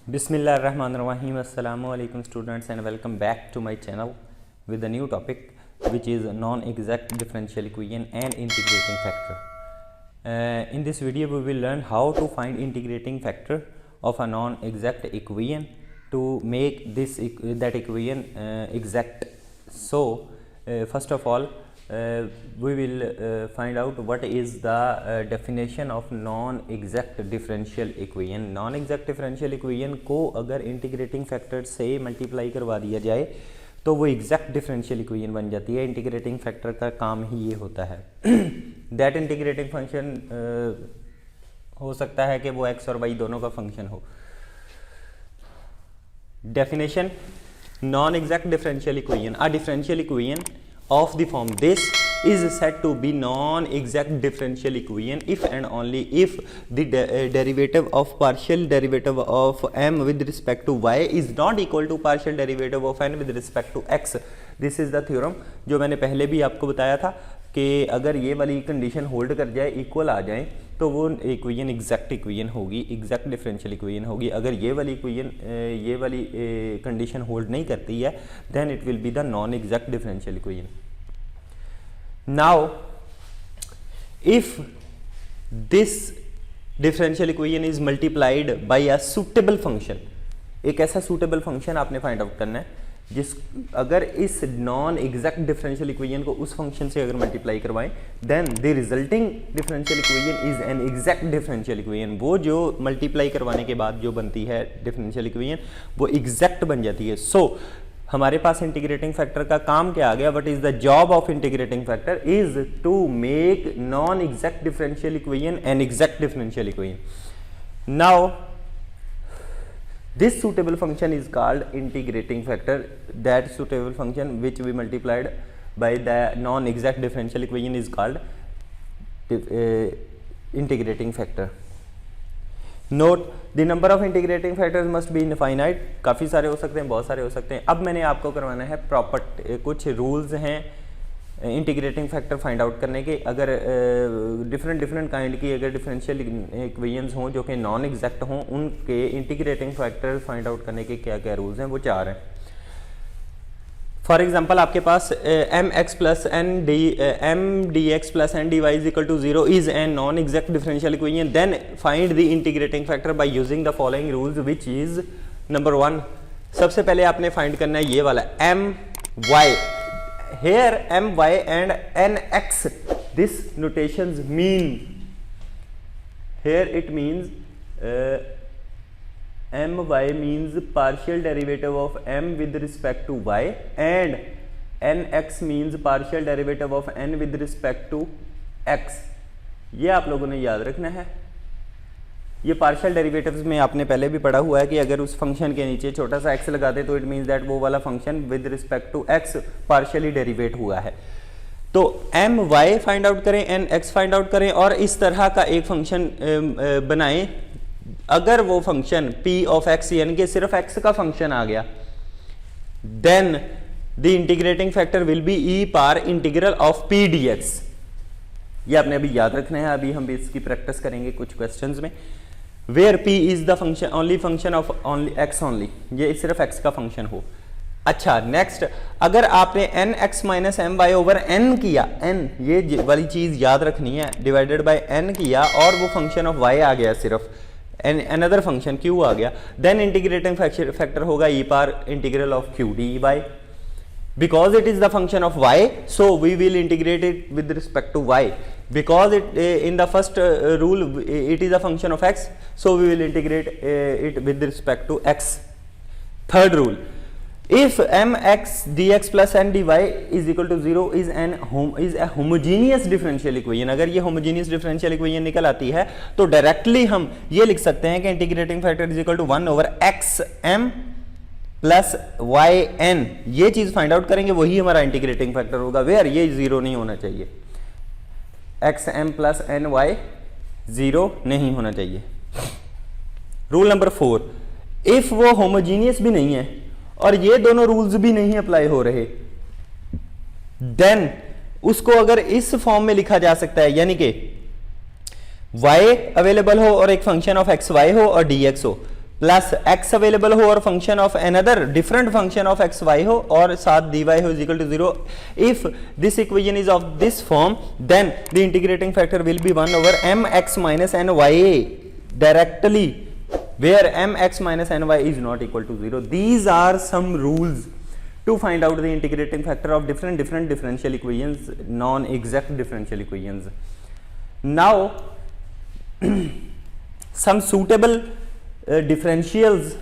Bismillahirrahmanirrahim. Assalamu alaikum students and welcome back to my channel with a new topic which is non-exact differential equation and integrating factor. In this video we will learn how to find integrating factor of a non-exact equation to make that equation exact. So first of all we will find out what is the definition of non-exact differential equation. Non-exact differential equation को अगर integrating factor से multiply करवा दिया जाए तो वो exact differential equation बन जाती है। इंटीग्रेटिंग फैक्टर का काम ही ये होता है। दैट इंटीग्रेटिंग फंक्शन हो सकता है कि वो x और y दोनों का फंक्शन हो। Definition: non-exact differential equation, a differential equation of the form this is said to be non-exact differential equation if and only if the derivative of partial derivative of m with respect to y is not equal to partial derivative of n with respect to x. This is the theorem जो मैंने पहले भी आपको बताया था कि अगर ये वाली कंडीशन होल्ड कर जाए, इक्वल आ जाए, तो वो इक्वेशन एग्जैक्ट इक्वेशन होगी, एग्जैक्ट डिफरेंशियल इक्वेशन होगी। अगर ये वाली इक्वेशन ये वाली कंडीशन होल्ड नहीं करती है then it will be the non exact differential equation. Now if this differential equation is multiplied by a suitable function, एक ऐसा सूटेबल फंक्शन आपने फाइंड आउट करना है जिस अगर इस नॉन एग्जैक्ट डिफरेंशियल इक्वेशन को उस फंक्शन से अगर मल्टीप्लाई करवाएं then the resulting differential equation is an exact differential equation. वो जो मल्टीप्लाई करवाने के बाद जो बनती है डिफरेंशियल इक्वेशन वो एग्जैक्ट बन जाती है। सो हमारे पास इंटीग्रेटिंग फैक्टर का काम क्या आ गया? What is the job of integrating factor is to make non exact differential equation an exact differential equation. Now this suitable function is called integrating factor. That suitable function which we multiplied by the non-exact differential equation is called integrating factor. Note the number of integrating factors must be infinite. काफ़ी सारे हो सकते हैं, बहुत सारे हो सकते हैं। अब मैंने आपको करवाना है प्रॉपर कुछ रूल्स हैं इंटीग्रेटिंग फैक्टर फाइंड आउट करने के। अगर डिफरेंट काइंड की अगर डिफरेंशियल इक्वेशंस हों जो कि नॉन एग्जैक्ट हों, उनके इंटीग्रेटिंग फैक्टर फाइंड आउट करने के क्या क्या रूल्स हैं, वो 4 हैं। फॉर एग्जांपल आपके पास M X plus N D X plus N D Y is equal to 0 is an non exact differential equation. Then find the integrating factor by using the following rules which is number 1। सबसे पहले आपने find करना है ये वाला M Y. Here my and nx, this notations mean, here it means my means partial derivative of m with respect to y and nx means partial derivative of n with respect to x। ये आप लोगों ने याद रखना है। ये partial derivatives में आपने पहले भी पढ़ा हुआ है कि अगर उस फंक्शन के नीचे छोटा सा x लगा दे तो इट मींस दैट वो वाला function with respect to x partially derivate हुआ है। तो एम वाई फाइंड आउट करें, एन एक्स फाइंड आउट करें और इस तरह का एक फंक्शन बनाएं। अगर वो फंक्शन p ऑफ x यानी कि सिर्फ x का फंक्शन आ गया then the integrating factor will be e power integral of p dx। ये आपने अभी याद रखना है। अभी हम इसकी प्रैक्टिस करेंगे कुछ क्वेश्चंस में। Where p is the function only function of only x only, ये सिर्फ x का फंक्शन हो। अच्छा नेक्स्ट, अगर आपने n x minus M Y over n किया, n ये वाली चीज याद रखनी है, डिवाइडेड बाय n किया और वो फंक्शन ऑफ y आ गया, सिर्फ अनदर फंक्शन q आ गया, देन इंटीग्रेटिंग फैक्टर होगा e power integral of q dy। Because it is the function of y, so we will integrate it with respect to y. Because it in the first rule it is a function of x, so we will integrate it with respect to x. Third rule, if mx dx plus n dy is equal to 0 is a homogeneous differential equation। अगर ये homogeneous differential equation निकल आती है तो directly हम ये लिख सकते हैं कि integrating factor is equal to 1 over X M plus Y N. ये चीज फाइंड आउट करेंगे, वही हमारा इंटीग्रेटिंग फैक्टर होगा। वेयर ये 0 नहीं होना चाहिए, X M plus N Y 0 नहीं होना चाहिए। रूल नंबर 4, इफ वो होमोजीनियस भी नहीं है और ये दोनों रूल्स भी नहीं अप्लाई हो रहे देन उसको अगर इस फॉर्म में लिखा जा सकता है, यानी कि y अवेलेबल हो और एक फंक्शन ऑफ एक्स वाई हो और dx हो, प्लस x अवेलेबल हो और function of another different function of X Y हो और साथ dy हो is equal to 0, if this equation is of this form then the integrating factor will be 1 over mx minus ny directly where mx minus ny is not equal to 0. These are some rules to find out the integrating factor of different differential equations, non-exact differential equations. Now some suitable differentials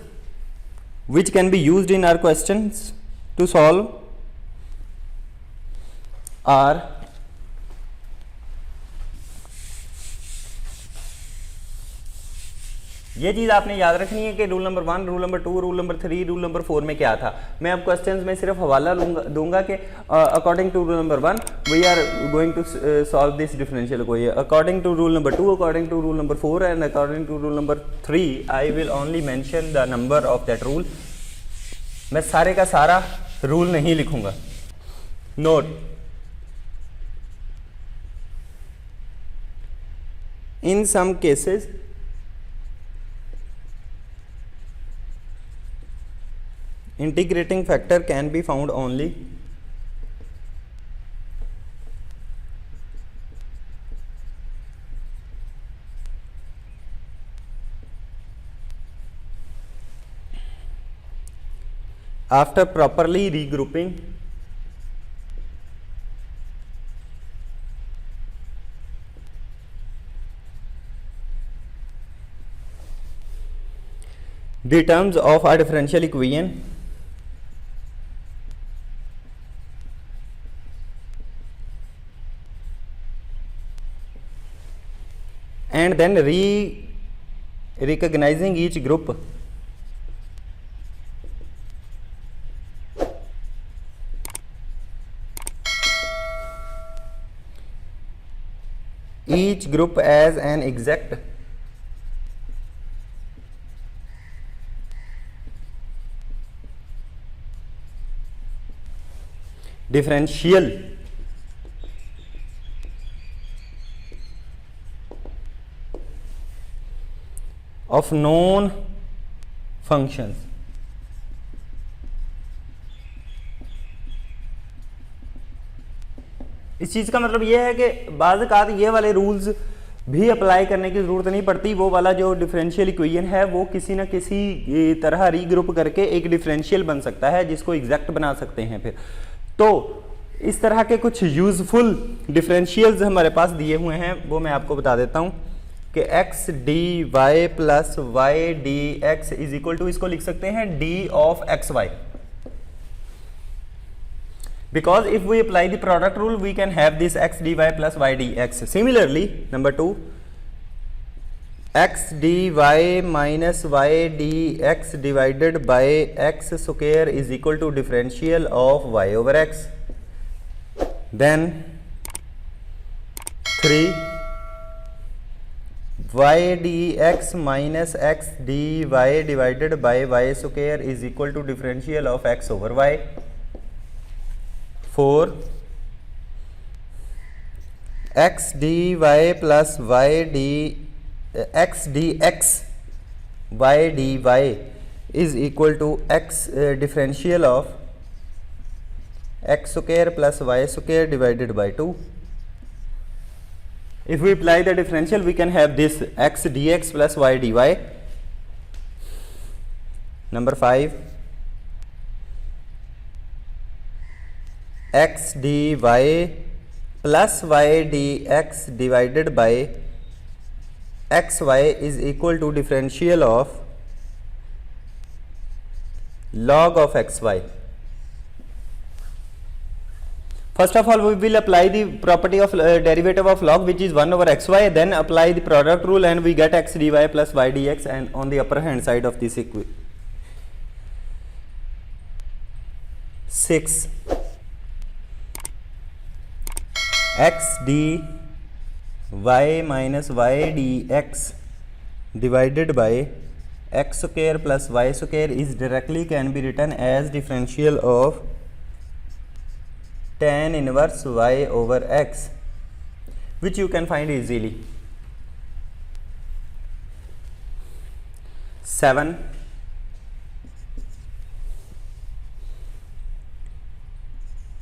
which can be used in our questions to solve are ये चीज आपने याद रखनी है कि rule number 1, rule number 2, rule number 3, rule number 4 में क्या था। मैं अब क्वेश्चंस में सिर्फ हवाला दूंगा कि according to rule number 1 we are going to solve this differential equation, according to rule number 2, according to rule number 4 and according to rule number 3 I will only mention the number of that rule. मैं सारे का सारा rule नहीं लिखूंगा। Note, in some cases integrating factor can be found only after properly regrouping the terms of a differential equation and then recognizing each group as an exact differential of known functions। इस चीज का मतलब यह है कि बाज़ औक़ात ये वाले रूल्स भी अप्लाई करने की ज़रूरत नहीं पड़ती। वो वाला जो डिफरेंशियल इक्वेशन है वो किसी ना किसी तरह रीग्रुप करके एक डिफरेंशियल बन सकता है जिसको एग्जैक्ट बना सकते हैं। फिर तो इस तरह के कुछ यूजफुल डिफरेंशियल्स हमारे पास दिए हुए हैं, वो मैं आपको बता देता हूँ कि X D Y plus Y D X is equal to, इसको लिख सकते हैं D of X Y, because if we apply the product rule we can have this x dy plus y dx. Similarly, number 2, x dy minus y dx divided by x square is equal to differential of y over x. Then 3, y dx minus x dy divided by y square is equal to differential of x over y. 4, x dy plus y d x dx y dy is equal to x differential of x square plus y square divided by 2. If we apply the differential we can have this x dx plus y dy. Number 5, x dy plus y dx divided by xy is equal to differential of log of xy. First of all we will apply the property of derivative of log which is 1 over xy, then apply the product rule and we get x dy plus y dx, and on the upper hand side of this equation. 6, x dy minus y dx divided by x square plus y square is directly can be written as differential of tan inverse y over x, which you can find easily. 7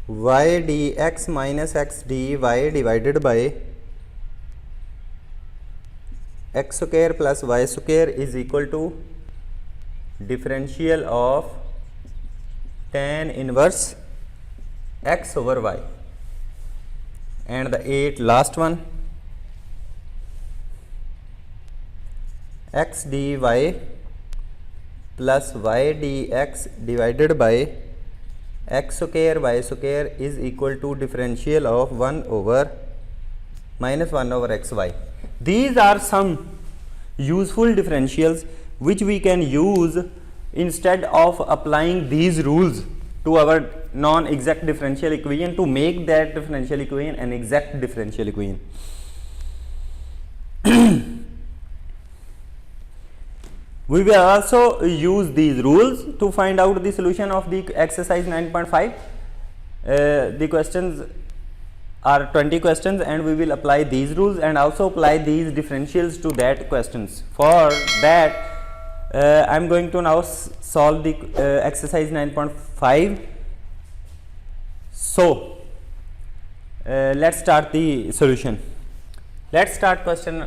y dx minus x dy divided by x square plus y square is equal to differential of tan inverse x over y. And the 8 last one, x dy plus y dx divided by x square y square is equal to differential of 1 over minus 1 over xy. These are some useful differentials which we can use instead of applying these rules to our non-exact differential equation to make that differential equation an exact differential equation. We will also use these rules to find out the solution of the exercise 9.5. The questions are 20 questions and we will apply these rules and also apply these differentials to that questions. For that I am going to now solve the exercise 9.5. So let's start the solution. Let's start question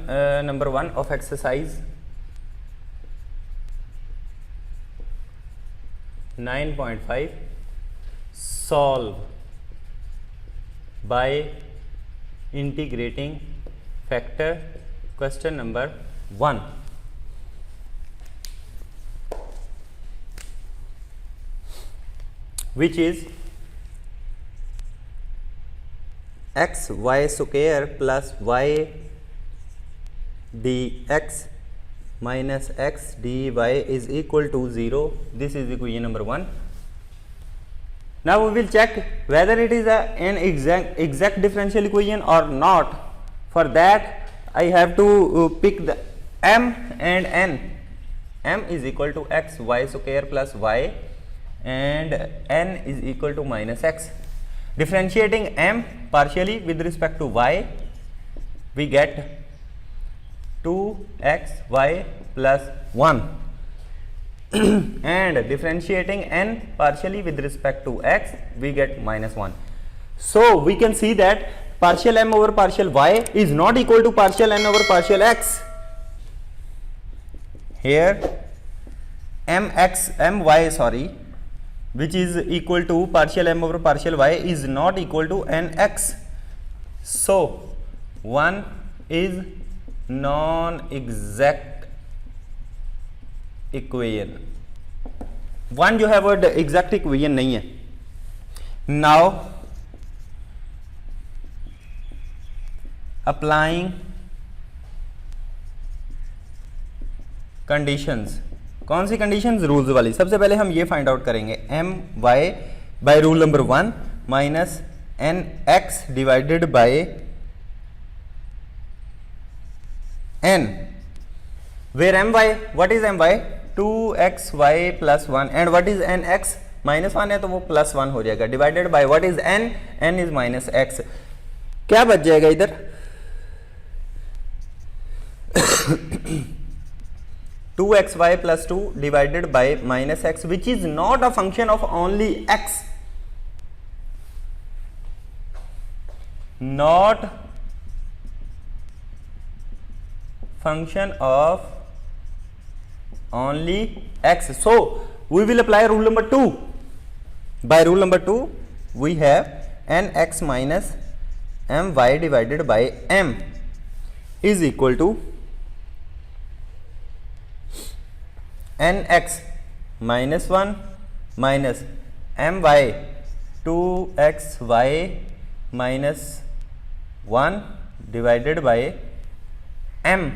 number 1 of exercise 9.5. Solve by integrating factor. Question number 1. Which is x y square plus y dx minus x dy is equal to 0. This is equation number 1. Now we will check whether it is an exact differential equation or not. For that I have to pick the m and n. M is equal to x y square plus y and n is equal to minus x. Differentiating m partially with respect to y, we get 2xy plus 1 and differentiating n partially with respect to x, we get minus 1. So we can see that partial m over partial y is not equal to partial n over partial x. Here my which is equal to partial m over partial y is not equal to nx. So 1 is non-exact equation. 1 जो है वो exact equation नहीं है. Now applying conditions. कौन सी conditions? Rules वाली. सबसे पहले हम ये फाइंड आउट करेंगे M Y by rule number 1 minus N X divided by n, where my, what is my? 2xy plus 1 and what is nx? minus 1 है तो वो plus 1 हो जाएगा divided by what is n? n is minus x. क्या बच जाएगा इधर? 2xy plus 2 divided by minus x, which is not a function of only x, not function of only x. So we will apply rule number 2. By rule number 2 we have nx minus my divided by m is equal to nx minus 1 minus my 2xy minus 1 divided by m.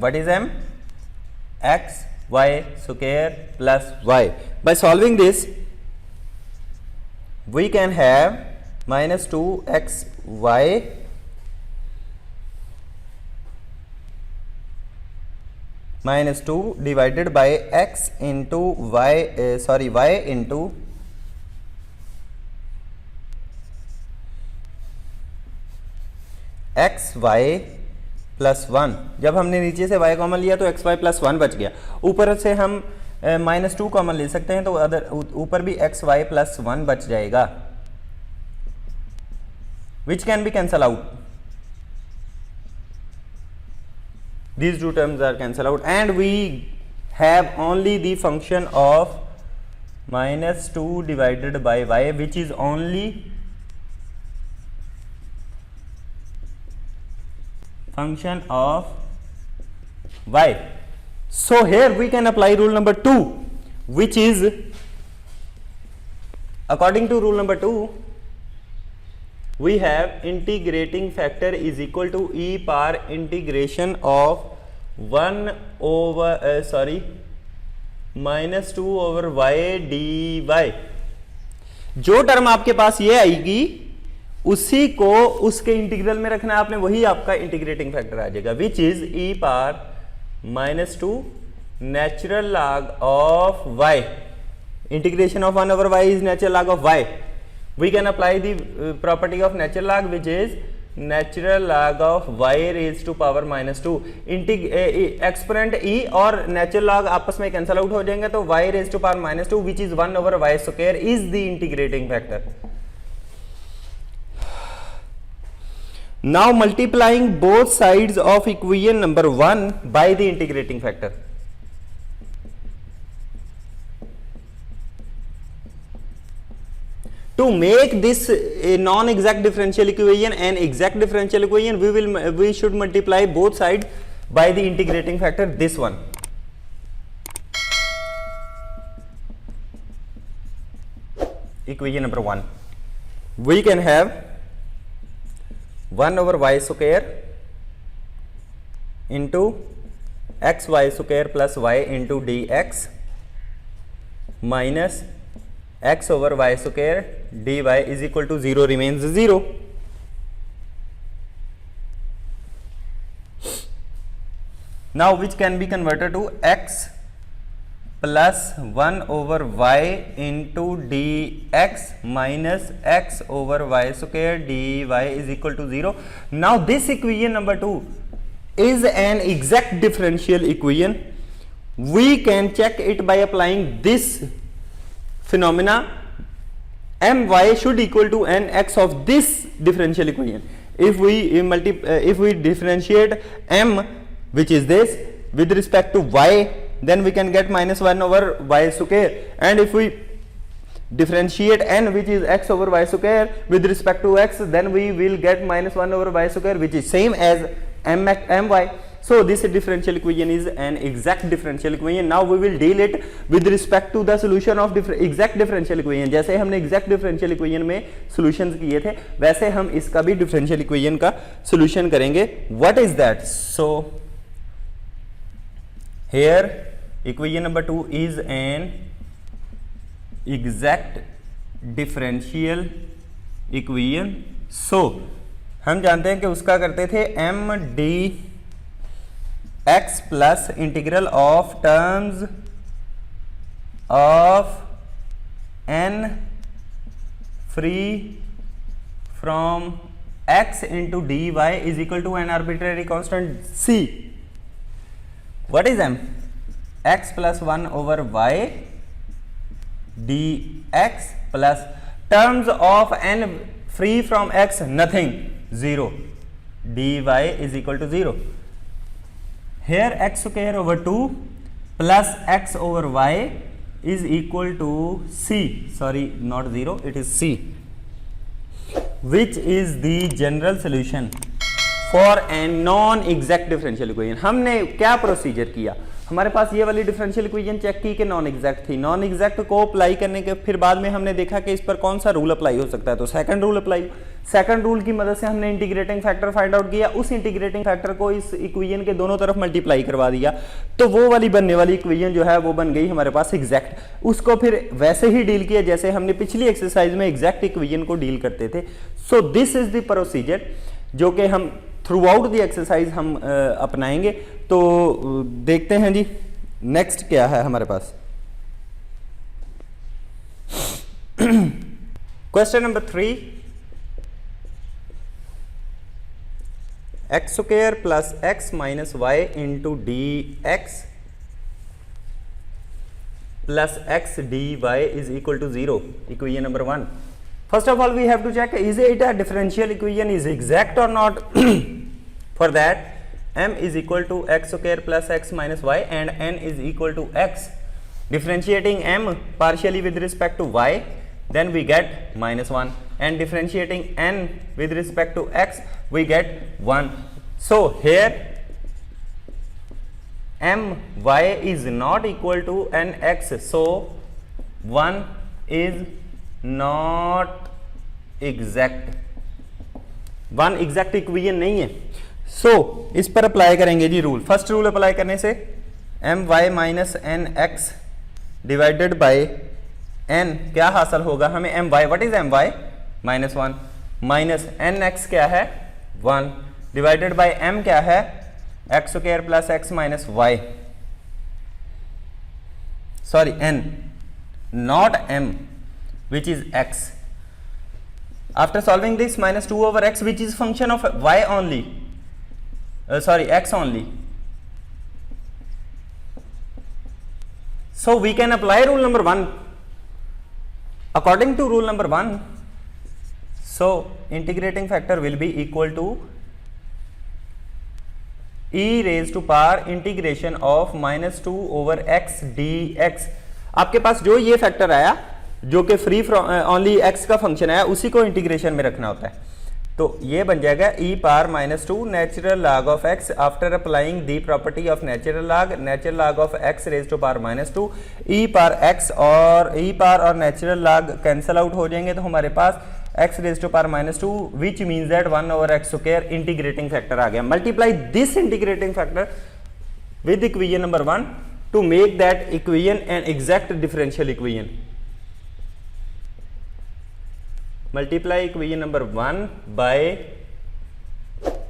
What is m? x y square plus y. By solving this we can have minus 2xy minus 2 divided by x into y y into x y plus 1, जब हमने नीचे से y common लिया तो X Y plus 1 बच गया, ऊपर से हम -2 कॉमन ले सकते हैं तो अदर ऊपर भी एक्स वाई प्लस 1 बच जाएगा, which can be cancel out, these two terms are cancelled out and we have only the function of -2 divided by y, which is only function of y. So here we can apply rule number 2, which is, according to rule number 2, we have integrating factor is equal to e power integration of 1 over -2 over y dy. जो term आपके पास ये आएगी उसी को उसके integral में रखना है आपने, वही आपका इंटीग्रेटिंग फैक्टर आ जाएगा, which is e power -2 natural log of y. Integration of 1 over y is natural log of y. We can apply the property of natural log, which is natural log of y raised to power -2. Exponent e और natural log आपस में cancel out हो जाएंगे तो y raised to power -2, which is 1 over y square, is the integrating factor. Now multiplying both sides of equation number 1 by the integrating factor. To make this a non-exact differential equation an exact differential equation, we should multiply both sides by the integrating factor, this one. Equation number 1. We can have 1 over y square into xy square plus y into dx minus x over y square dy is equal to 0 remains 0. Now which can be converted to x plus 1 over y into dx minus x over y square dy is equal to 0. Now this equation number 2 is an exact differential equation. We can check it by applying this phenomena. My should equal to nx of this differential equation. If we differentiate m, which is this, with respect to y, then we can get -1 over y square, and if we differentiate n, which is x over y square, with respect to x, then we will get -1 over y square, which is same as my. So this differential equation is an exact differential equation. Now we will deal it with respect to the solution of exact differential equation. जैसे हमने exact differential equation में solutions किए थे, वैसे हम इसका भी differential equation का solution करेंगे. What is that? So here equation number 2 is an exact differential equation. So हम जानते हैं कि उसका करते थे m d x plus integral of terms of n free from x into dy is equal to an arbitrary constant c. What is m? X plus 1 over y dx plus terms of n free from x, nothing, 0, dy is equal to 0. Here x square over 2 plus x over y is equal to c, sorry, not 0, it is c, which is the general solution for a non-exact differential equation. हमने क्या procedure किया, हमारे पास ये वाली differential equation check की कि non exact थी, non exact को अप्लाई करने के फिर बाद में हमने देखा कि इस पर कौन सा रूल अप्लाई हो सकता है, तो second rule apply, second rule की मदद से हमने इंटीग्रेटिंग फैक्टर फाइंड आउट किया, उस इंटीग्रेटिंग फैक्टर को इस इक्वेशन के दोनों तरफ मल्टीप्लाई करवा दिया, तो वो वाली बनने वाली इक्वेशन जो है वो बन गई हमारे पास एग्जैक्ट। उसको फिर वैसे ही डील किया जैसे हमने पिछली एक्सरसाइज में एग्जैक्ट इक्वेशन को डील करते थे। So this is the procedure जो कि हम थ्रू आउट द एक्सरसाइज हम अपनाएंगे। तो देखते हैं जी नेक्स्ट क्या है हमारे पास। Question number 3, X square plus X minus Y into D X plus X D Y is equal to 0, equation number 1. First of all, we have to check is it a differential equation is exact or not. For that, m is equal to x square plus x minus y and n is equal to x. Differentiating m partially with respect to y, then we get minus 1, and differentiating n with respect to x, we get 1. So here m y is not equal to n x, so 1 is not exact. 1 exact equation नहीं है. So इस पर apply करेंगे जी rule. First rule apply करने से M Y minus N X divided by N क्या हासिल होगा हमें, M Y, what is M Y, minus 1, minus N X क्या है 1, डिवाइडेड बाई एम क्या है X square plus X minus Y, sorry N, not M, which is x. After solving this, minus 2 over x, which is function of y only, x only. So we can apply rule number 1. According to rule number 1, so integrating factor will be equal to e raised to power integration of minus 2 over x dx. आपके पास जो ये factor आया जो कि free from only x का function है उसी को इंटीग्रेशन में रखना होता है. तो ये बन जाएगा E power minus 2 natural log of X after applying the property of natural log of X raise to power minus 2, E power X और ई पावर और नेचुरल लॉग कैंसिल आउट हो जाएंगे, तो हमारे पास X raise to power minus 2 which means that 1 over X square integrating factor आ गया. Multiply this integrating factor with equation number 1 to make that equation an exact differential equation. Multiply equation number 1 by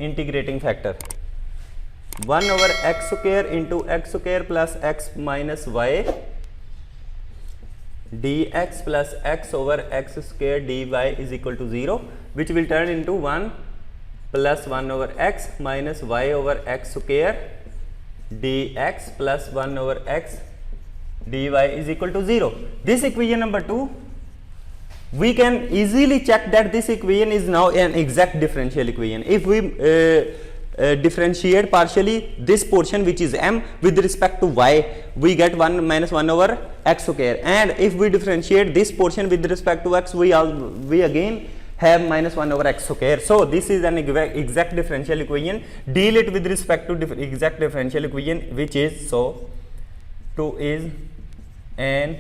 integrating factor 1 over x square into x square plus x minus y dx plus x over x square dy is equal to 0, which will turn into 1 plus 1 over x minus y over x square dx plus 1 over x dy is equal to 0. This equation number 2, we can easily check that this equation is now an exact differential equation. If we differentiate partially this portion which is m with respect to y, we get 1 minus 1 over x square, and if we differentiate this portion with respect to x, we again have minus 1 over x square. So this is an exact differential equation. Deal it with respect to exact differential equation, which is, so 2 is an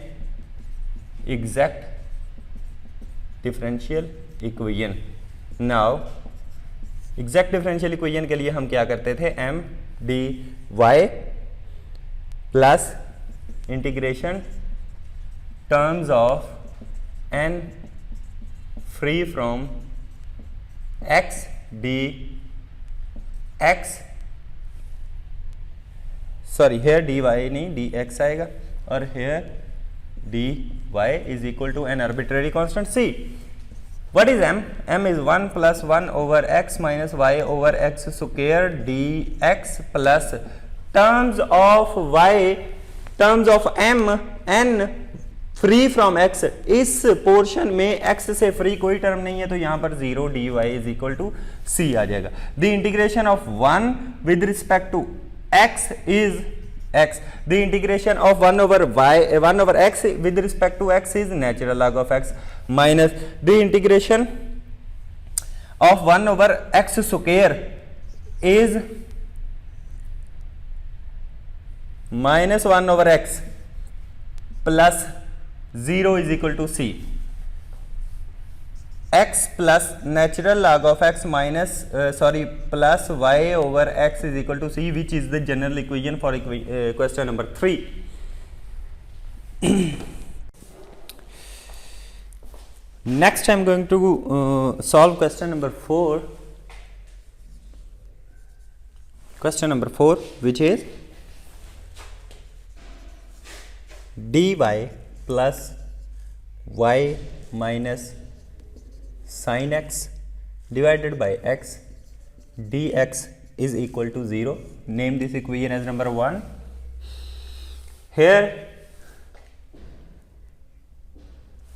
exact differential equation. Now exact differential equation के लिए हम क्या करते थे, M D Y plus integration terms of N free from X D X, sorry here D Y नहीं D X आएगा, और here dy is equal to an arbitrary constant c. What is m? m is 1 plus 1 over x minus y over x square dx plus terms of y, terms of m n free from x. इस portion में x से free कोई term नहीं है, तो यहां पर 0 dy is equal to c आ जाएगा. The integration of 1 with respect to x is x. The integration of 1 over x with respect to x is natural log of x, minus the integration of 1 over x square is minus 1 over x plus 0 is equal to c. x plus natural log of x minus plus y over x is equal to c, which is the general equation for question number 3. Next I am going to solve question number 4. Question number 4, which is dy plus y minus sin x divided by x dx is equal to 0. Name this equation as number 1. Here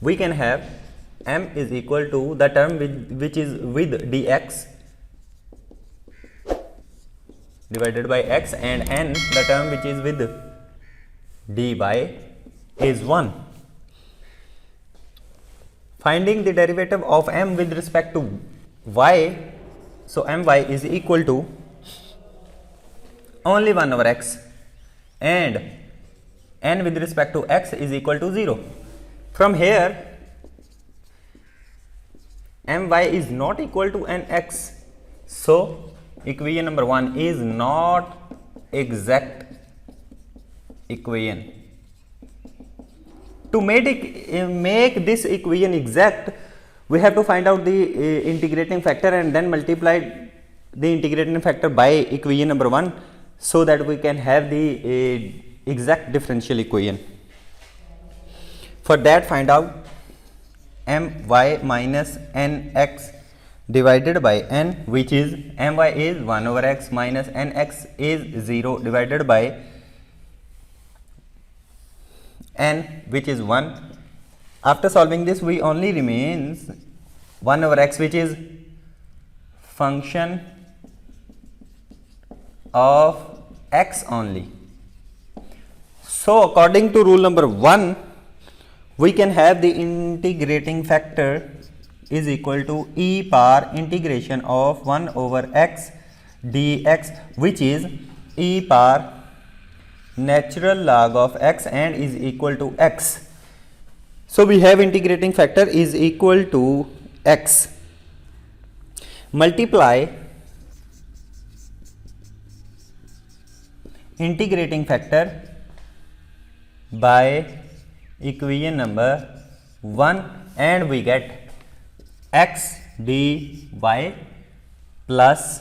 we can have m is equal to the term which is with dx divided by x, and n the term which is with dy is 1. Finding the derivative of m with respect to y, so my is equal to only 1 over x, and n with respect to x is equal to 0. From here my is not equal to nx, so equation number 1 is not exact equation. To make this equation exact, we have to find out the integrating factor and then multiply the integrating factor by equation number 1, so that we can have the exact differential equation. For that, find out my minus nx divided by n, which is my is 1 over x minus nx is 0 divided by n, which is 1. After solving this, we only remains 1 over x, which is function of x only. So according to rule number 1, we can have the integrating factor is equal to e power integration of 1 over x dx, which is e power natural log of x and is equal to x. So we have integrating factor is equal to x. Multiply integrating factor by equation number 1 and we get x dy plus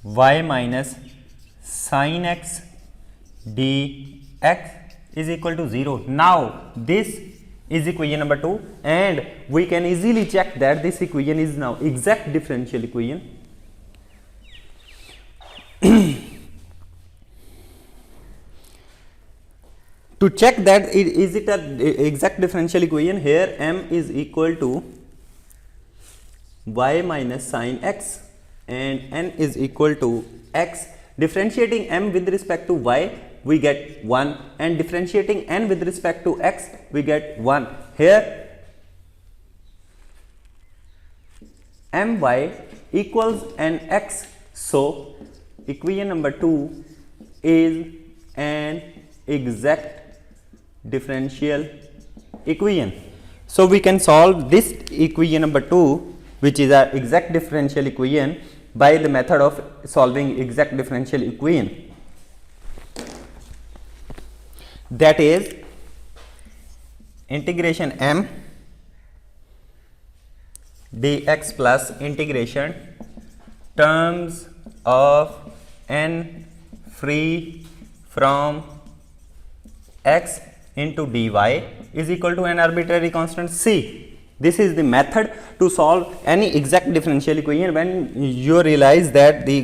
y minus sin x dx is equal to 0. Now this is equation number 2 and we can easily check that this equation is now exact differential equation. To check that is it an exact differential equation, here m is equal to y minus sin x and n is equal to x. Differentiating m with respect to y, we get 1, and differentiating n with respect to x, we get 1. Here my equals nx, so equation number 2 is an exact differential equation. So we can solve this equation number 2, which is an exact differential equation, by the method of solving exact differential equation, that is integration m dx plus integration terms of n free from x into dy is equal to an arbitrary constant c. This is the method to solve any exact differential equation. When you realize that the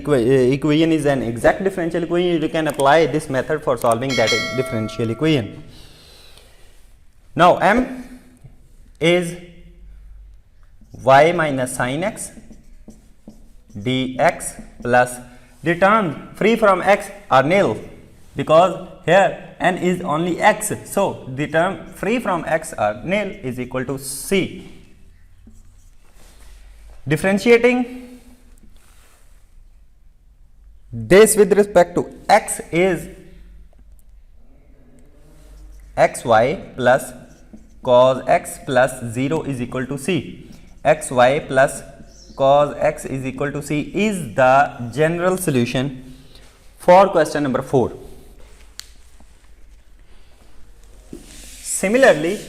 equation is an exact differential equation, you can apply this method for solving that differential equation. Now m is y minus sin x dx plus the terms free from x are nil, because here n is only x, so the term free from x are nil is equal to c. Differentiating this with respect to x is xy plus cos x plus 0 is equal to c. Xy plus cos x is equal to c is the general solution for question number 4. Similarly,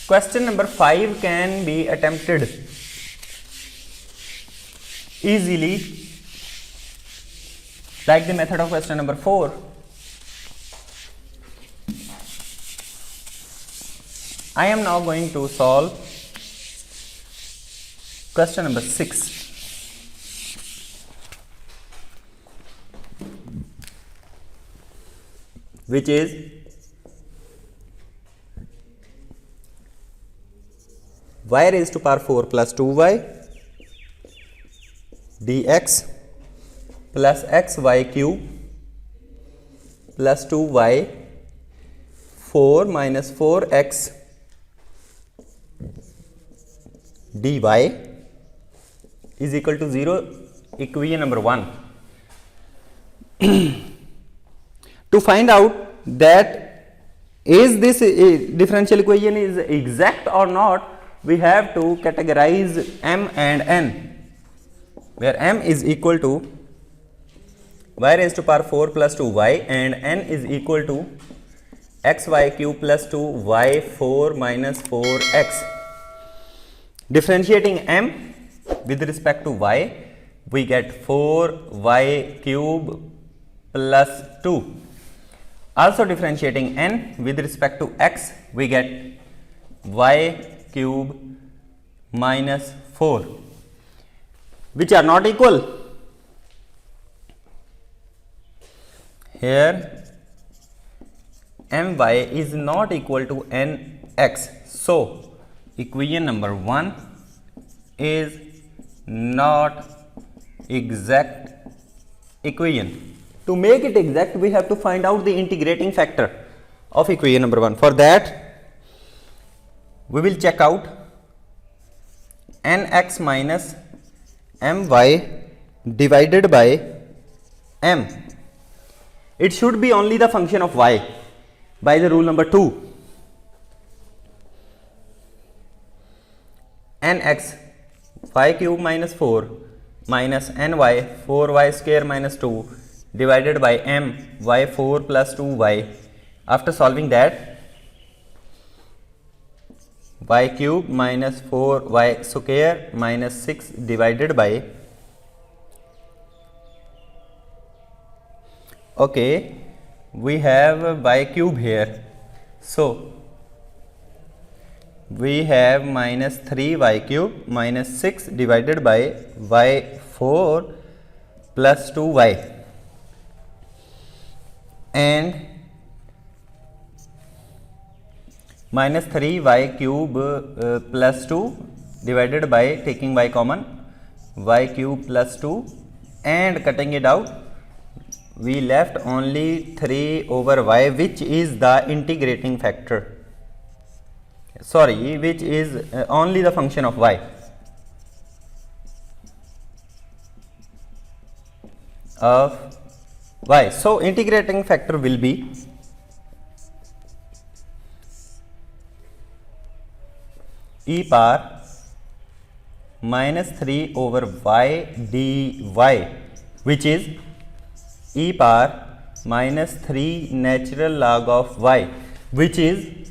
question number 5 can be attempted easily like the method of question number 4. I am now going to solve question number 6. which is y raised to power 4 plus 2y dx plus xy cube plus 2y 4 minus 4x dy is equal to 0, equation number 1. To find out that is this differential equation is exact or not, we have to categorize m and n, where m is equal to y raised to power 4 plus 2y and n is equal to xy cube plus 2y 4 minus 4x. Differentiating m with respect to y, we get 4y cube plus 2. Also differentiating n with respect to x, we get y cube minus 4, which are not equal. Here my is not equal to nx, so equation number 1 is not exact equation. To make it exact, we have to find out the integrating factor of equation number 1. For that, we will check out nx minus my divided by m. It should be only the function of y by the rule number 2. Nx y cube minus 4 minus ny 4y square minus 2 divided by m y 4 plus 2y. After solving that, y cube minus 4y square minus 6 divided by, okay, we have y cube here, so we have minus 3y cube minus 6 divided by y 4 plus 2y, and minus 3y cube plus 2 divided by, taking y common, y cube plus 2 and cutting it out, we left only 3 over y, which is the integrating factor, sorry, which is only the function of y. So integrating factor will be e power minus 3 over y dy, which is e power minus 3 natural log of y, which is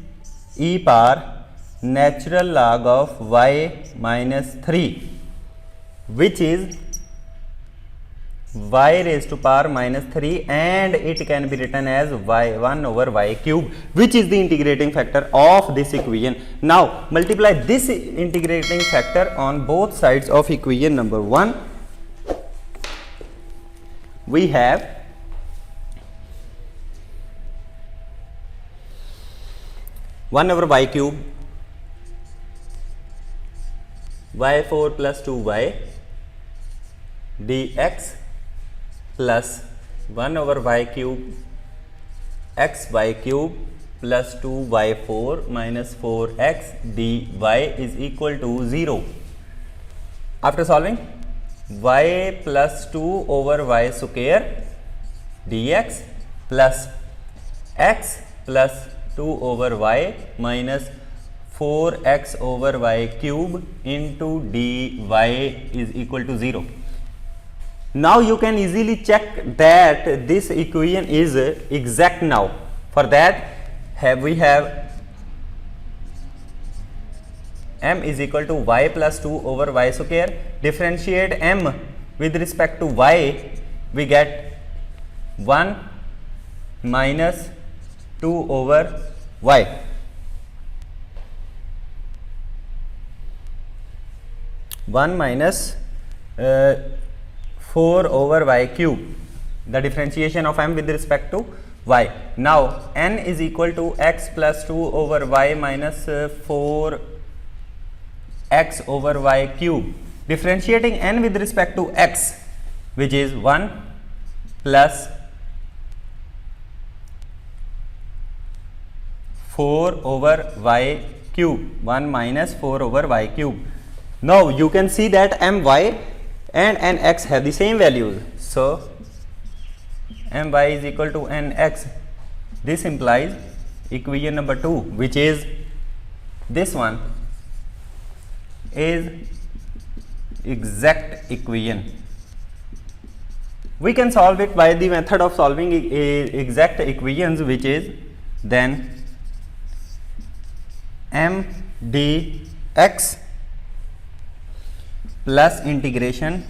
e power natural log of y minus 3, which is y raised to power minus 3, and it can be written as y 1 over y cube, which is the integrating factor of this equation. Now multiply this integrating factor on both sides of equation number 1. We have one over y cube y4 plus 2y dx plus 1 over y cube xy cube plus 2y4 minus 4x dy is equal to 0. After solving, y plus 2 over y square dx plus x plus 2 over y minus 4x over y cube into dy is equal to 0. Now you can easily check that this equation is exact now. For that, we have m is equal to y plus 2 over y square. Differentiate m with respect to y, we get 1 minus 2 over y. One minus 4 over y cube. The differentiation of m with respect to y. Now n is equal to x plus 2 over y minus 4x over y cube. Differentiating n with respect to x, which is 1 plus 4 over y cube, 1 minus 4 over y cube. Now you can see that my and nx have the same values, so my is equal to nx. This implies equation number 2, which is this one, is exact equation. We can solve it by the method of solving exact equations, which is then m dx plus integration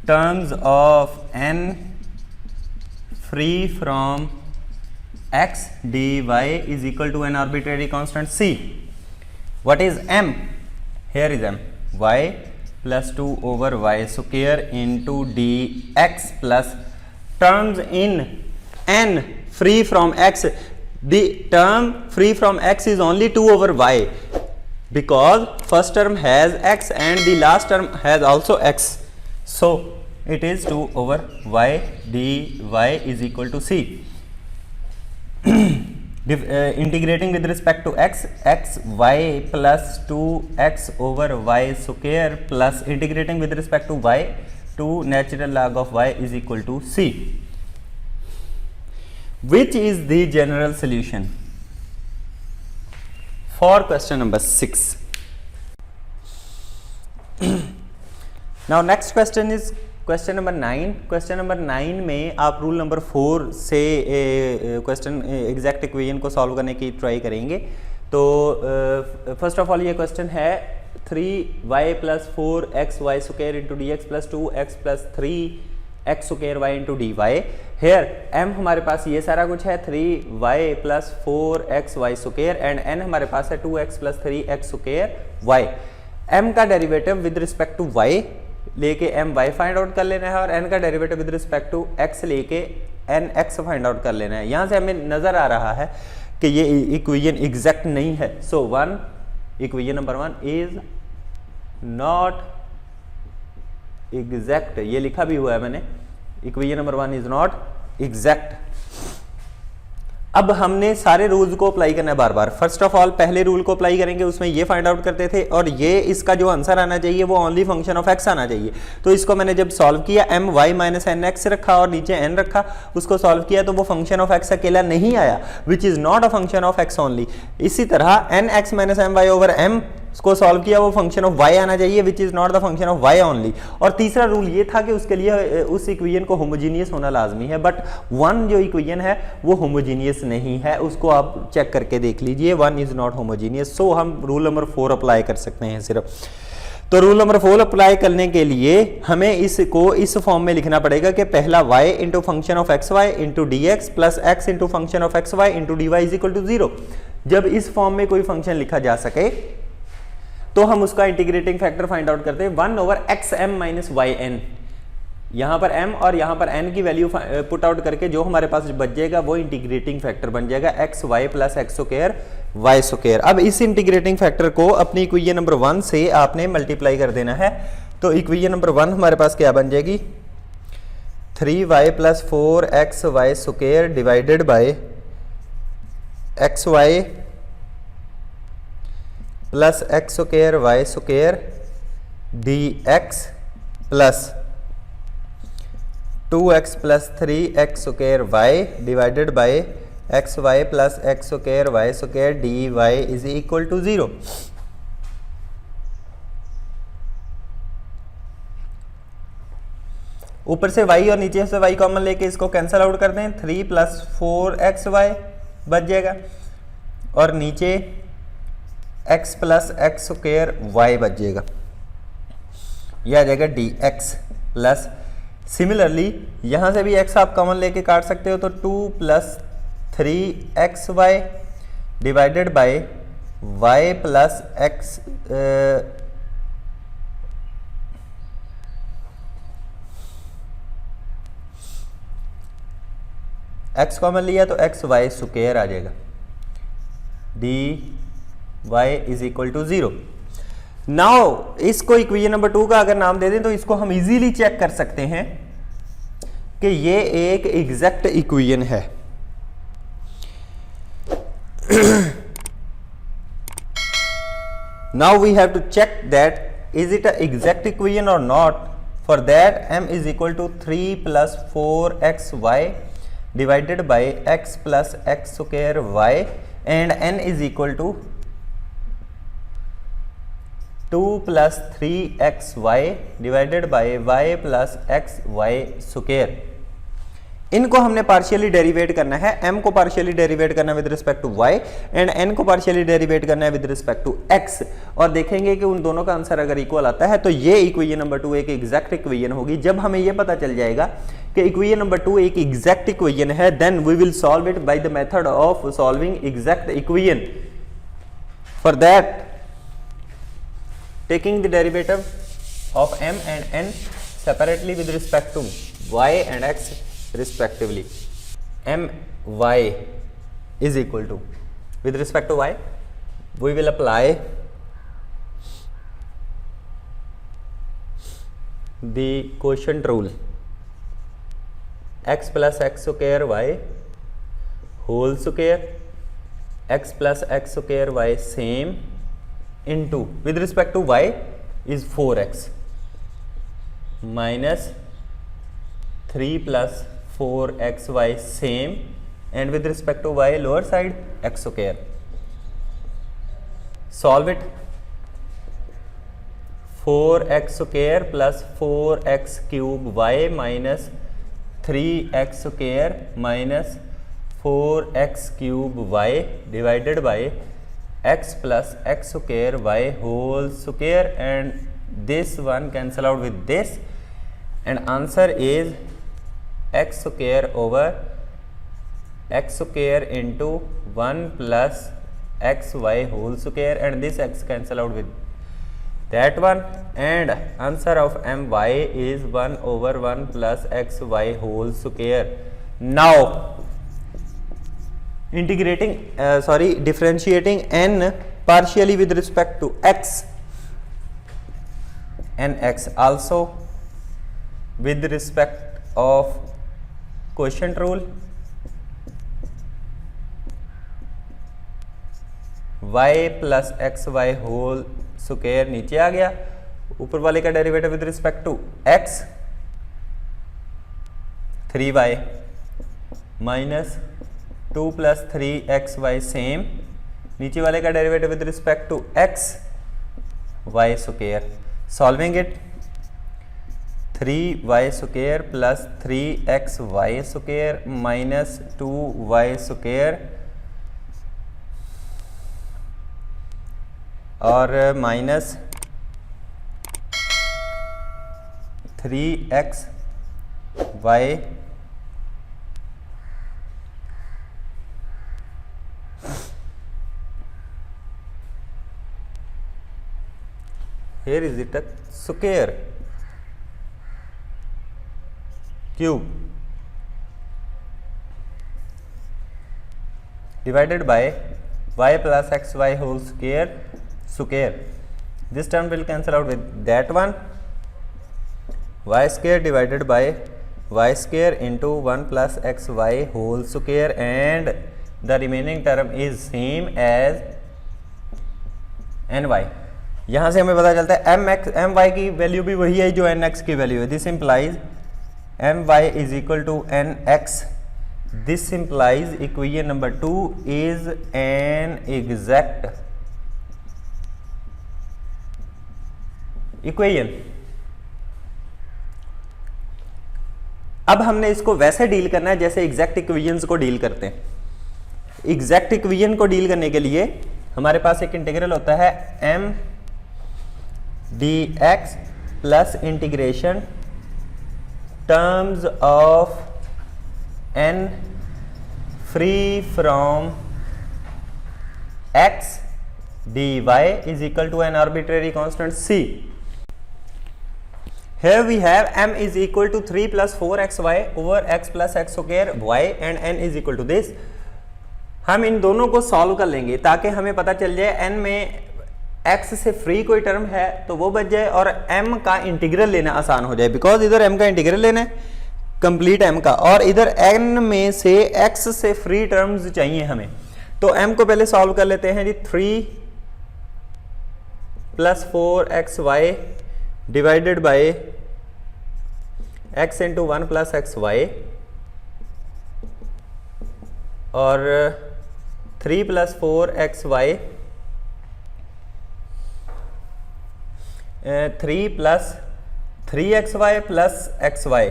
terms of n free from x dy is equal to an arbitrary constant c. What is m? Here is m, y plus 2 over y square into dx plus terms in n free from x. The term free from x is only 2 over y, because first term has x and the last term has also x, so it is 2 over y dy is equal to c. Integrating with respect to x, y plus 2x over y square plus integrating with respect to y, 2 natural log of y is equal to c. Which is the general solution for question number 6? Now next question is question number 9. Question number 9 में आप rule number 4 से question exact equation को solve करने की try करेंगे. तो first of all ये question है 3y plus 4xy square into dx plus 2x plus 3x square y into dy. Here m हमारे पास ये सारा कुछ है 3y plus 4xy square and n हमारे पास है 2x plus 3x square y. m का derivative with respect to y लेके m y find out कर लेना है और n का derivative with respect to x लेके n x फाइंड आउट कर लेना है. यहाँ से हमें नजर आ रहा है कि ये इक्वेशन एग्जैक्ट नहीं है. सो equation number 1 is not exact. ये लिखा भी हुआ है मैंने, equation number 1 is not exact. अब हमने सारे रूल्स को अप्लाई करना है बार बार. फर्स्ट ऑफ ऑल पहले रूल को अप्लाई करेंगे, उसमें ये फाइंड आउट करते थे और ये इसका जो आंसर आना चाहिए वो ओनली फंक्शन ऑफ एक्स आना चाहिए. तो इसको मैंने जब सॉल्व किया M Y minus N X रखा और नीचे एन रखा, उसको सॉल्व किया तो वो फंक्शन ऑफ एक्स अकेला नहीं आया, which is not a function of X only. इसी तरह N X minus M Y over M उसको सॉल्व किया, वो फंक्शन ऑफ y आना चाहिए which is not the function of y only. और तीसरा रूल ये था कि उसके लिए उस इक्वेशन को होमोजीनियस होना लाजमी है, बट 1 जो इक्वेशन है वो होमोजीनियस नहीं है, उसको आप चेक करके देख लीजिए, 1 इज नॉट होमोजीनियस. सो हम रूल नंबर 4 अप्लाई कर सकते हैं सिर्फ. तो रूल नंबर 4 अप्लाई करने के लिए हमें इसको इस फॉर्म में लिखना पड़ेगा कि पहला y into function of X Y into D X plus X into function of X Y into D Y is equal to 0. जब इस फॉर्म में कोई फंक्शन लिखा जा सके तो हम उसका इंटीग्रेटिंग फैक्टर फाइंड आउट करते हैं 1 over X M minus Y N. यहां पर m और यहां पर n की वैल्यू पुट आउट करके जो हमारे पास बच जाएगा वो इंटीग्रेटिंग फैक्टर बन जाएगा X Y plus X square Y square. अब इस इंटीग्रेटिंग फैक्टर को अपनी इक्वेशन नंबर 1 से आपने मल्टीप्लाई कर देना है. तो इक्वेशन नंबर 1 हमारे पास क्या बन जाएगी, 3y plus 4x Y square divided by X Y plus X square Y square D X plus 2x plus 3x square Y divided by X Y plus X square Y square D Y is equal to 0. ऊपर से y और नीचे से y common लेके इसको cancel out कर दें, 3 plus 4xy बच जाएगा और नीचे x plus X square Y बच जाएगा. यह आ जाएगा dx प्लस, सिमिलरली यहां से भी x आप कॉमन लेके काट सकते हो तो 2 plus 3xy divided by y plus X x common लिया तो एक्स वाई स्क्वायर आ जाएगा, dy is equal to 0। Now इसको इक्वेशन नंबर 2 का अगर नाम दे दें तो इसको हम इजीली चेक कर सकते हैं कि ये एक एग्जैक्ट इक्वेशन है। Now we have to check that is it an exact equation or not. For that m is equal to 3 plus 4xy divided by x plus x square y and n is equal to 2 plus 3xy divided by y plus xy square। इनको हमने partially derivate करना है, m को partially derivate करना है with respect to y and n को partially derivate करना है विद रिस्पेक्ट टू x, और देखेंगे कि उन दोनों का आंसर अगर इक्वल आता है तो ये इक्वेशन नंबर 2 एक एग्जैक्ट इक्वेशन होगी। जब हमें ये पता चल जाएगा कि इक्वेशन नंबर 2 एक एग्जैक्ट इक्वेशन है, then we will solve it by the method of solving exact equation. For that taking the derivative of m and n separately with respect to y and x respectively, my is equal to, with respect to y we will apply the quotient rule, x plus x square y whole square x plus x square y same into with respect to y is 4x minus 3 plus 4xy same and with respect to y lower side x square। Solve it, 4x square plus 4x cube y minus 3x square minus 4x cube y divided by x plus x square y whole square, and this one cancel out with this and answer is x square over x square into 1 plus xy whole square, and this x cancel out with that one, and answer of my is 1 over 1 plus xy whole square। Now differentiating n partially with respect to x and x also with respect of quotient rule, y plus xy whole square नीचे आ गया, ऊपर वाले का derivative with respect to x 3y minus 2 plus 3xy same, नीचे वाले का derivative with respect to x y square. Solving it 3y square plus 3xy square minus 2y square और minus 3xy here is it a square cube divided by y plus xy whole square. This term will cancel out with that one, y square divided by y square into 1 plus xy whole square, and the remaining term is same as ny। यहाँ से हमें पता चलता है my की value भी वही है जो nx की वैल्यू है। This implies my is equal to nx। This implies equation number 2 is an exact equation. अब हमने इसको वैसे डील करना है जैसे एग्जैक्ट इक्वेशंस को डील करते हैं। एग्जैक्ट इक्वेशन को डील करने के लिए हमारे पास एक इंटीग्रल होता है m dx plus integration terms of n free from x dy is equal to an arbitrary constant c। Here we have m is equal to 3 plus 4xy over x plus x square y and n is equal to this. हम इन दोनों को solve कर लेंगे ताकि हमें पता चल जाए n में x से फ्री कोई टर्म है तो वो बच जाए और m का इंटीग्रल लेना आसान हो जाए, बिकॉज इधर m का इंटीग्रल लेना है कंप्लीट m का और इधर n में से x से फ्री टर्म्स चाहिए हमें। तो m को पहले सॉल्व कर लेते हैं जी। 3 plus 4xy divided by x into 1 plus xy और 3 plus 4xy 3 plus 3xy plus xy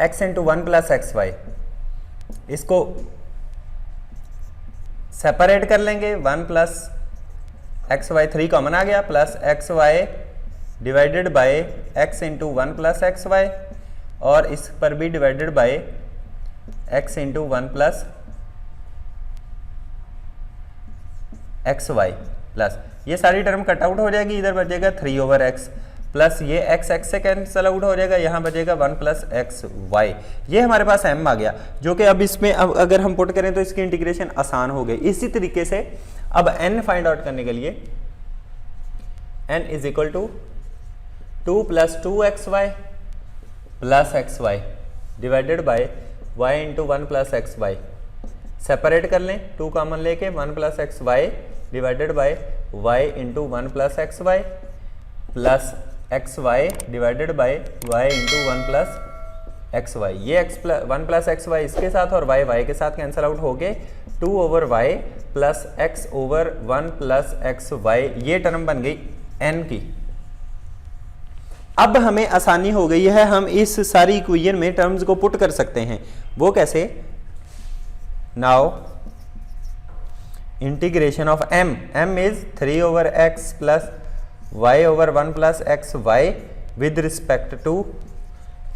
x into 1 plus xy, इसको सेपरेट कर लेंगे। 1 प्लस xy 3 कॉमन आ गया plus xy divided bye x into 1 plus xy और इस पर भी divided by x into 1 plus xy plus ये सारी टर्म कट आउट हो जाएगी, इधर बचेगा 3 ओवर x प्लस ये x से कैंसिल आउट हो जाएगा, यहाँ बचेगा 1 प्लस xy। ये हमारे पास m आ गया जो कि अब इसमें अब अगर हम पुट करें तो इसकी इंटीग्रेशन आसान हो गई। इसी तरीके से अब n फाइंड आउट करने के लिए n is equal to 2 plus 2xy plus xy divided by y into 1 plus xy। Separate कर लें, 2 कॉमन लेके 1 plus xy divided by y into 1 plus xy plus xy divided by y into 1 plus xy। ये x plus 1 plus xy इसके साथ और y के साथ cancel out हो गए, 2 over y plus x over 1 plus xy। ये टर्म बन गई n की। अब हमें आसानी हो गई है, हम इस सारी इक्वेशन में टर्म्स को पुट कर सकते हैं। वो कैसे? Now integration of m is 3 over x plus y over 1 plus xy with respect to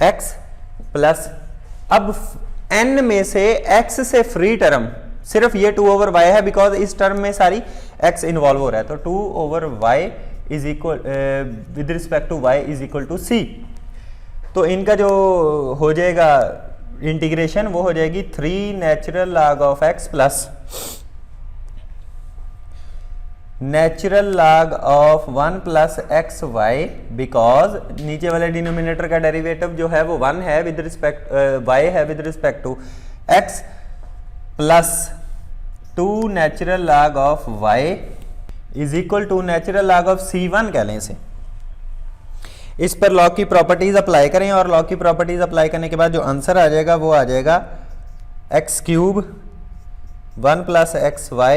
x plus अब n में से x से फ्री टर्म सिर्फ ये 2 ओवर y है बिकॉज इस टर्म में सारी x इन्वॉल्व हो रहा है, तो 2 over y is equal with respect to y is equal to c। तो इनका जो हो जाएगा इंटीग्रेशन वो हो जाएगी 3 natural log of x plus natural log of 1 plus xy because नीचे वाले डिनोमिनेटर का डेरिवेटिव जो है वो 1 है विद रिस्पेक्ट y है with respect to x plus 2 natural log of y is equal to natural log of c1 कह लें इसे। इस पर लॉग की प्रॉपर्टीज अप्लाई करें और लॉग की प्रॉपर्टीज अप्लाई करने के बाद जो आंसर आ जाएगा वो आ जाएगा x cube 1 plus xy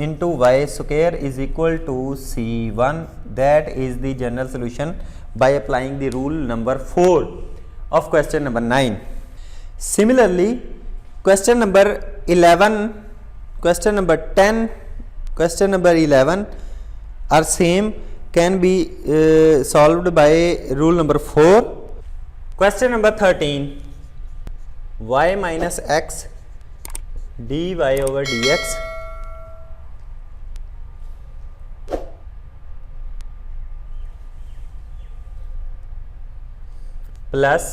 into y square is equal to c1। that is the general solution by applying the rule number 4 of question number 9। similarly question number 11, question number 10, question number 11 are same, can be solved by rule number 4। question number 13 y minus x dy over dx plus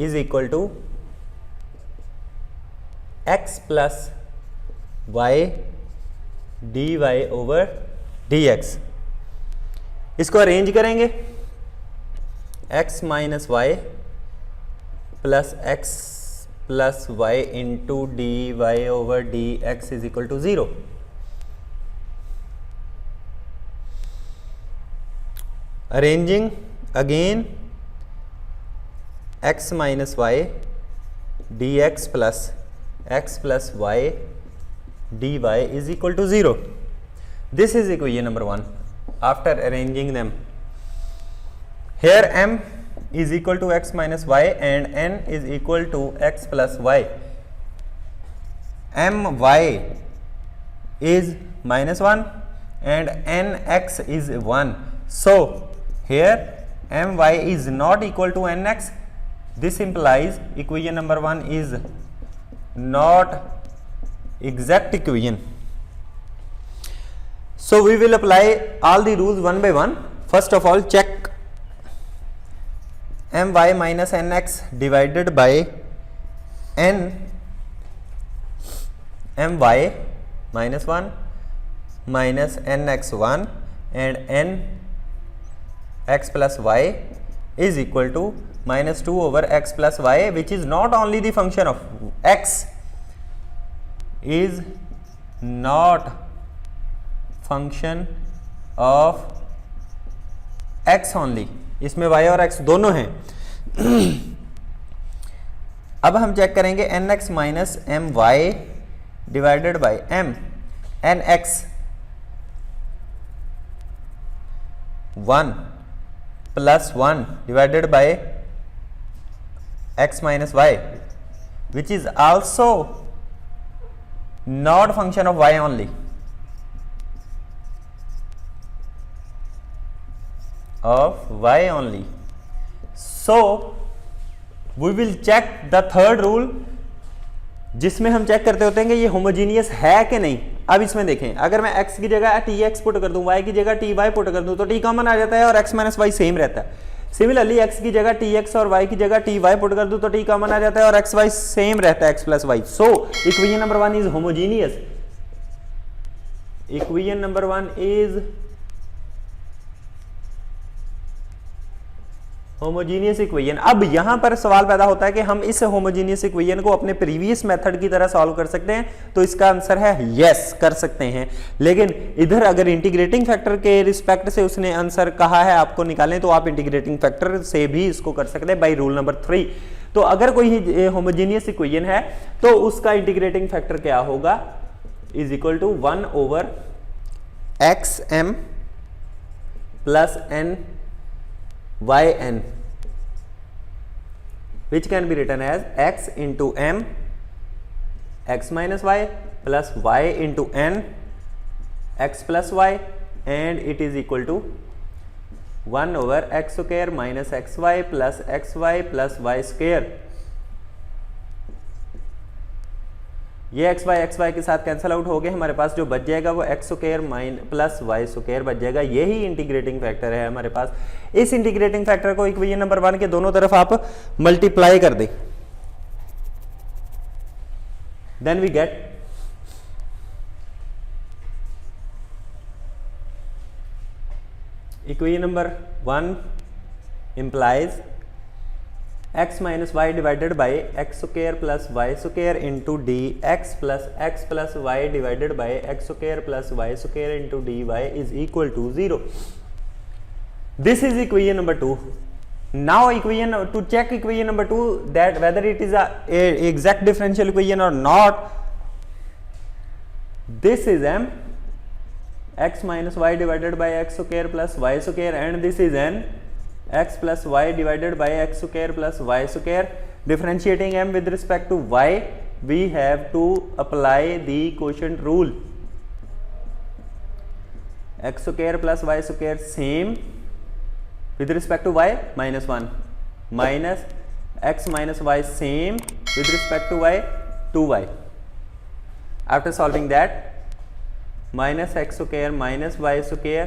is equal to x plus Y D Y over D X. इसको arrange करेंगे x minus Y plus x plus Y into D Y over D X is equal to 0। Arranging again x minus y dx plus x plus y dy is equal to 0। This is equation number 1 after arranging them। Here m is equal to x minus y and n is equal to x plus y। my is minus 1 and nx is 1, so here my is not equal to nx। this implies equation number 1 is not exact equation। So we will apply all the rules one by one. First of all, check my minus nx divided by n my minus 1 minus nx1 and n x plus y is equal to minus 2 over x plus y, which is not only the function of x, is not function of x only, इसमें y और x दोनों हैं। अब हम check करेंगे N X minus M Y divided by M N X 1 plus 1 divided by x minus y, which is also not function of y only, of y only. So we will check the third rule, जिसमें हम check करते होते हैं कि ये homogeneous है कि नहीं। अब इसमें देखें, अगर मैं x की जगह टी एक्स पुट कर दूं, y की जगह टी वाई पुट कर दूं, तो t कॉमन आ जाता है और x माइनस वाई सेम रहता है। सिमिलरली x की जगह टी एक्स और y की जगह टी वाई पुट कर दूं तो t कॉमन आ जाता है और x वाई सेम रहता है, x plus Y. So equation number 1 is homogeneous. Equation number 1 is homogeneous equation. अब यहां पर सवाल पैदा होता है कि हम इस होमोजीनियस इक्वेशन को अपने प्रीवियस मेथड की तरह सॉल्व कर सकते हैं, तो इसका आंसर है यस, कर सकते हैं। लेकिन इधर अगर इंटीग्रेटिंग फैक्टर के रिस्पेक्ट से उसने आंसर कहा है आपको निकालें, तो आप इंटीग्रेटिंग फैक्टर से भी इसको कर सकते हैं बाई रूल नंबर 3। तो अगर कोई होमोजीनियस इक्वेशन है तो उसका इंटीग्रेटिंग फैक्टर क्या होगा, is equal to 1 over X M plus N y n, which can be written as x into m x minus y plus y into n x plus y, and it is equal to 1 over x square minus xy plus xy plus y square। ये xy के साथ cancel out हो गए, हमारे पास जो बच जाएगा वो x square plus Y square बच जाएगा। यही इंटीग्रेटिंग फैक्टर है हमारे पास। इस इंटीग्रेटिंग फैक्टर को इक्वेशन नंबर 1 के दोनों तरफ आप मल्टीप्लाई कर दें, then we get equation number 1 implies x minus y divided by x square plus y square into dx plus x plus y divided by x square plus y square into dy is equal to 0. This is equation number 2. Now equation to check equation number 2 that whether it is a exact differential equation or not, this is m x minus y divided by x square plus y square, and this is n x plus y divided by x square plus y square. Differentiating m with respect to y, we have to apply the quotient rule. X square plus y square same with respect to y minus 1 minus x minus y same with respect to y 2y. After solving that, minus x square minus y square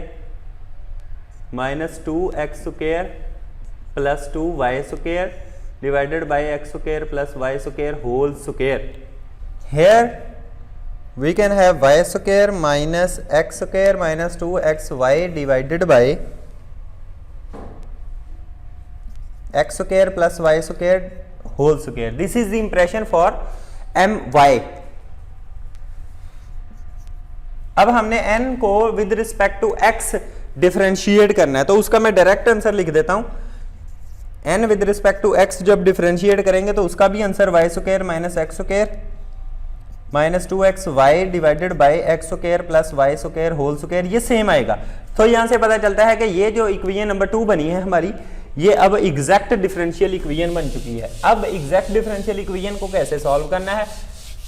minus 2x square plus 2y square divided by x square plus y square whole square. Here we can have y square minus x square minus 2xy divided by x square plus y square whole square. This is the impression for my. अब हमने n को with respect to x differentiate करना है, तो उसका मैं direct answer लिख देता हूं। n with respect to x जब डिफरेंशिएट करेंगे तो उसका भी answer y square minus X square minus 2xy divided by X square plus Y square whole square, ये सेम आएगा। तो यहां से पता चलता है कि ये जो इक्वेशन नंबर 2 बनी है हमारी, ये अब एग्जैक्ट डिफरेंशियल इक्वेशन बन चुकी है। अब एग्जैक्ट डिफरेंशियल इक्वेशन को कैसे सॉल्व करना है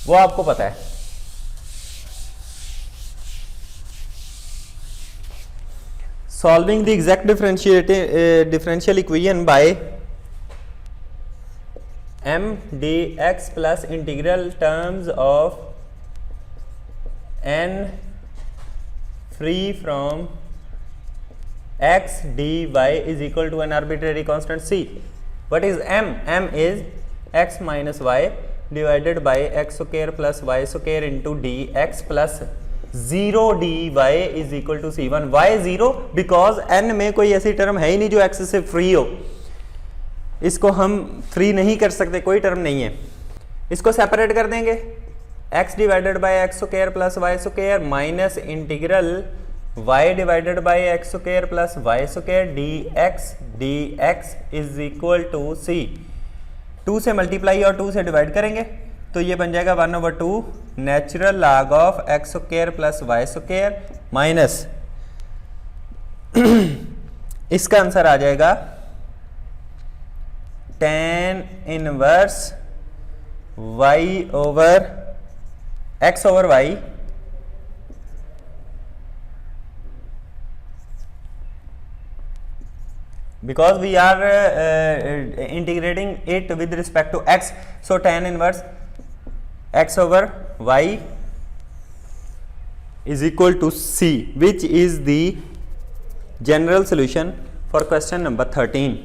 वो आपको पता है। Solving the exact differential equation by m dx plus integral terms of n free from x dy is equal to an arbitrary constant c. What is m? M is x minus y divided by x square plus y square into dx plus 0 dy is equal to c1. y 0 because n में कोई ऐसी term है ही नहीं जो x से free हो, इसको हम फ्री नहीं कर सकते, कोई टर्म नहीं है। इसको सेपरेट कर देंगे, x divided by X square plus Y square minus integral y divided by X square plus Y square dx is equal to c। 2 से मल्टीप्लाई और 2 से डिवाइड करेंगे तो ये बन जाएगा 1/2 natural log of X square plus Y square minus इसका answer आ जाएगा tan inverse y over x over y because we are integrating it with respect to x, so tan inverse x over y is equal to c, which is the general solution for question number 13.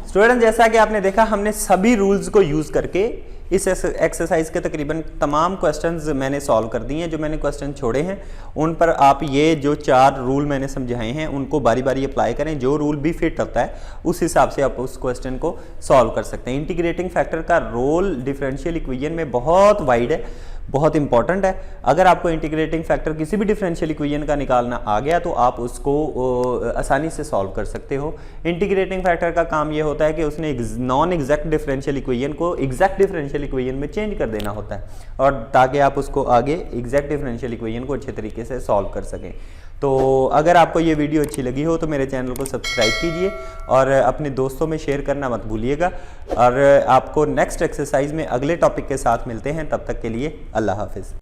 Student, जैसा कि आपने देखा हमने सभी rules को use करके इस exercise के तकरीबन तमाम क्वेश्चंस मैंने सॉल्व कर दिए हैं। जो मैंने क्वेश्चन छोड़े हैं उन पर आप ये जो 4 रूल मैंने समझाए हैं उनको बारी बारी अप्लाई करें, जो रूल भी फिट होता है उस हिसाब से आप उस क्वेश्चन को सॉल्व कर सकते हैं। इंटीग्रेटिंग फैक्टर का रोल डिफरेंशियल इक्वेशन में बहुत वाइड है, बहुत इंपॉर्टेंट है। अगर आपको इंटीग्रेटिंग फैक्टर किसी भी डिफरेंशियल इक्वेशन का निकालना आ गया तो आप उसको आसानी से सॉल्व कर सकते हो। इंटीग्रेटिंग फैक्टर का काम ये होता है कि उसने नॉन एग्जैक्ट डिफरेंशियल इक्वेशन को एग्जैक्ट डिफरेंशियल इक्वेशन में चेंज कर देना होता है, और ताकि आप उसको आगे एग्जैक्ट डिफरेंशियल इक्वेशन को अच्छे तरीके से सॉल्व कर सकें। तो अगर आपको ये वीडियो अच्छी लगी हो तो मेरे चैनल को सब्सक्राइब कीजिए और अपने दोस्तों में शेयर करना मत भूलिएगा। और आपको नेक्स्ट एक्सरसाइज में अगले टॉपिक के साथ मिलते हैं, तब तक के लिए अल्लाह हाफिज़।